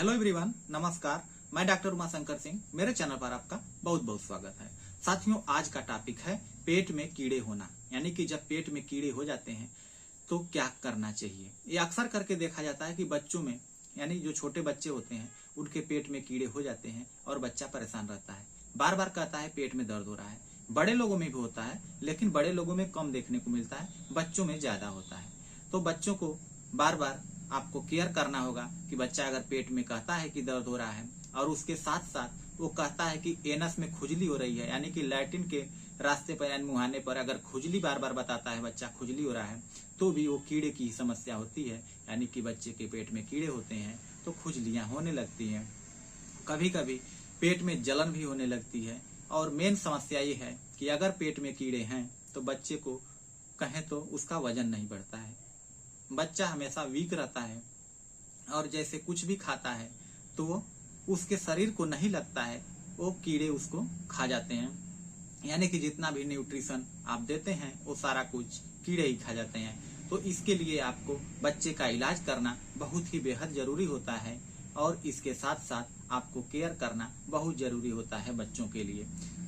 Hello everyone, नमस्कार। मैं doctor Umashankar Singh, मेरे चैनल पर आपका बहुत बहुत स्वागत है। साथियों, आज का टॉपिक है पेट में कीड़े होना, यानी कि जब पेट में कीड़े हो जाते हैं तो क्या करना चाहिए। ये अक्सर करके देखा जाता है कि बच्चों में, यानी जो छोटे बच्चे होते हैं उनके पेट में कीड़े हो जाते हैं और बच्चा परेशान रहता है, बार बार कहता है पेट में दर्द हो रहा है। बड़े लोगों में भी होता है, लेकिन बड़े लोगों में कम देखने को मिलता है, बच्चों में ज्यादा होता है। तो बच्चों को बार बार आपको केयर करना होगा कि बच्चा अगर पेट में कहता है कि दर्द हो रहा है और उसके साथ साथ वो कहता है कि एनस में खुजली हो रही है, यानी कि लैट्रिन के रास्ते पर यानी मुहाने पर अगर खुजली बार बार बताता है बच्चा खुजली हो रहा है, तो भी वो कीड़े की समस्या होती है। यानी कि बच्चे के पेट में कीड़े होते हैं तो खुजलियां होने लगती हैं, कभी कभी पेट में जलन भी होने लगती है। और मेन समस्या ये है कि अगर पेट में कीड़े हैं तो बच्चे को कहें तो उसका वजन नहीं बढ़ता है, बच्चा हमेशा वीक रहता है और जैसे कुछ भी खाता है तो उसके शरीर को नहीं लगता है, वो कीड़े उसको खा जाते हैं। यानी कि जितना भी न्यूट्रिशन आप देते हैं वो सारा कुछ कीड़े ही खा जाते हैं। तो इसके लिए आपको बच्चे का इलाज करना बहुत ही बेहद जरूरी होता है और इसके साथ साथ आपको केयर करना बहुत जरूरी होता है बच्चों के लिए।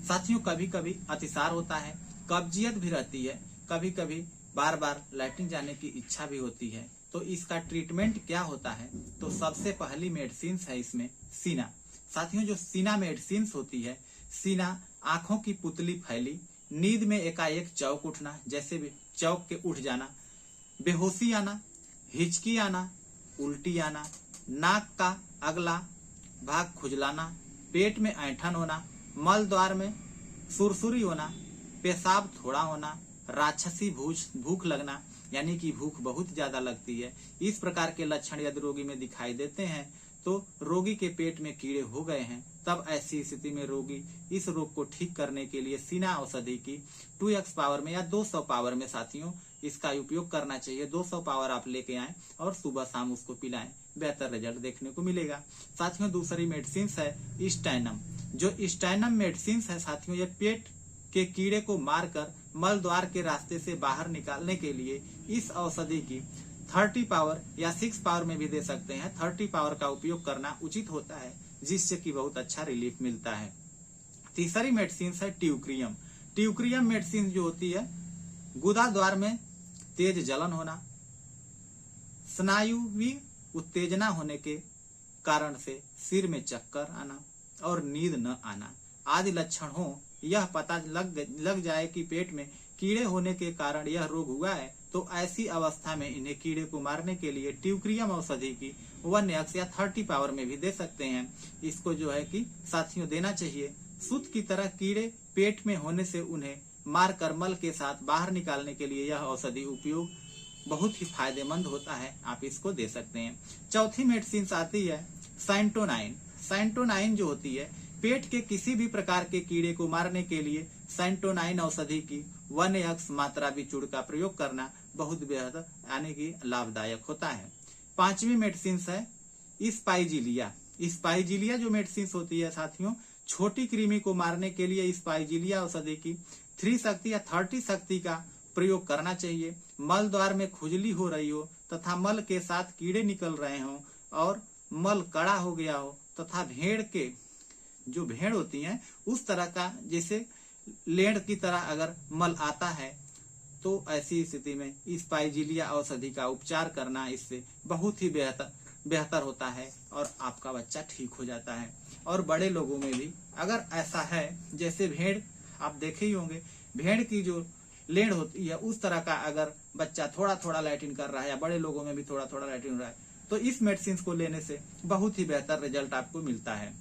साथियों, कभी कभी अतिसार होता है, कब्जियत भी रहती है, कभी कभी बार बार लैट्रिन जाने की इच्छा भी होती है। तो इसका ट्रीटमेंट क्या होता है? तो सबसे पहली मेडिसिन है इसमें सीना। साथियों, जो सीना मेडिसिन होती है, सीना आंखों की पुतली फैली, नींद में एकाएक चौक उठना, जैसे भी चौक के उठ जाना, बेहोशी आना, हिचकी आना, उल्टी आना, नाक का अगला भाग खुजलाना, पेट में ऐंठन होना, मल द्वार में सुरसुरी होना, पेशाब थोड़ा होना, राक्षसी भूख लगना, यानी कि भूख बहुत ज्यादा लगती है। इस प्रकार के लक्षण यदि रोगी में दिखाई देते हैं तो रोगी के पेट में कीड़े हो गए हैं। तब ऐसी स्थिति में रोगी इस रोग को ठीक करने के लिए सीना औषधि की 2x पावर में या 200 पावर में साथियों इसका उपयोग करना चाहिए। 200 पावर आप लेके आए और सुबह शाम उसको पिलाएं, बेहतर रिजल्ट देखने को मिलेगा। साथियों, दूसरी मेडिसिन है स्टैनम। जो स्टैनम मेडिसिन है साथियों, ये पेट के कीड़े को मारकर मल द्वार के रास्ते से बाहर निकालने के लिए इस औषधि की 30 पावर या 6 पावर में भी दे सकते हैं। 30 पावर का उपयोग करना उचित होता है, जिससे कि बहुत अच्छा रिलीफ मिलता है। तीसरी मेडिसिन है ट्यूक्रियम। ट्यूक्रियम मेडिसिन जो होती है, गुदा द्वार में तेज जलन होना, स्नायुवी उत्तेजना होने के कारण से सिर में चक्कर आना और नींद न आना आदि लक्षण हो, यह पता लग जाए कि पेट में कीड़े होने के कारण यह रोग हुआ है, तो ऐसी अवस्था में इन्हें कीड़े को मारने के लिए ट्यूक्रियम औषधि की 1x या 30 पावर में भी दे सकते हैं। इसको जो है कि साथियों देना चाहिए। सूत की तरह कीड़े पेट में होने से उन्हें मारकर मल के साथ बाहर निकालने के लिए यह औषधि उपयोग बहुत ही फायदेमंद होता है, आप इसको दे सकते हैं। चौथी मेडिसिन आती है सैंटोनाइन। सैंटोनाइन जो होती है, पेट के किसी भी प्रकार के कीड़े को मारने के लिए सैंटोनाइन औषधि की 1x मात्रा बिचूड़ का प्रयोग करना बहुत बेहद यानी कि लाभदायक होता है। पांचवी मेडिसिन है स्पाइजिलिया। स्पाइजिलिया जो मेडिसिन होती है साथियों, छोटी कृमि को मारने के लिए स्पाइजिलिया औषधि की 3 शक्ति या 30 शक्ति का प्रयोग करना चाहिए। मल द्वार में खुजली हो रही हो तथा मल के साथ कीड़े निकल रहे हो और मल कड़ा हो गया हो तथा भेड़ के जो भेड़ होती हैं उस तरह का जैसे लेड़ की तरह अगर मल आता है, तो ऐसी स्थिति में स्पाइजिलिया औषधि का उपचार करना इससे बहुत ही बेहतर होता है और आपका बच्चा ठीक हो जाता है। और बड़े लोगों में भी अगर ऐसा है, जैसे भेड़ आप देखे ही होंगे, भेड़ की जो लेड़ होती है उस तरह का अगर बच्चा थोड़ा थोड़ा लैट्रिन कर रहा है या बड़े लोगों में भी थोड़ा थोड़ा लैट्रिन हो रहा है, तो इस मेडिसिन को लेने से बहुत ही बेहतर रिजल्ट आपको मिलता है।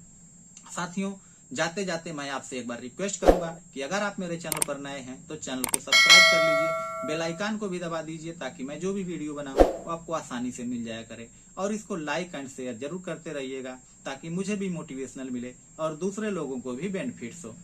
साथियों, जाते जाते मैं आपसे एक बार रिक्वेस्ट करूंगा कि अगर आप मेरे चैनल पर नए हैं तो चैनल को सब्सक्राइब कर लीजिए, बेल आइकन को भी दबा दीजिए ताकि मैं जो भी वीडियो बनाऊं वो आपको आसानी से मिल जाया करे। और इसको लाइक एंड शेयर जरूर करते रहिएगा ताकि मुझे भी मोटिवेशनल मिले और दूसरे लोगों को भी बेनिफिट्स हो।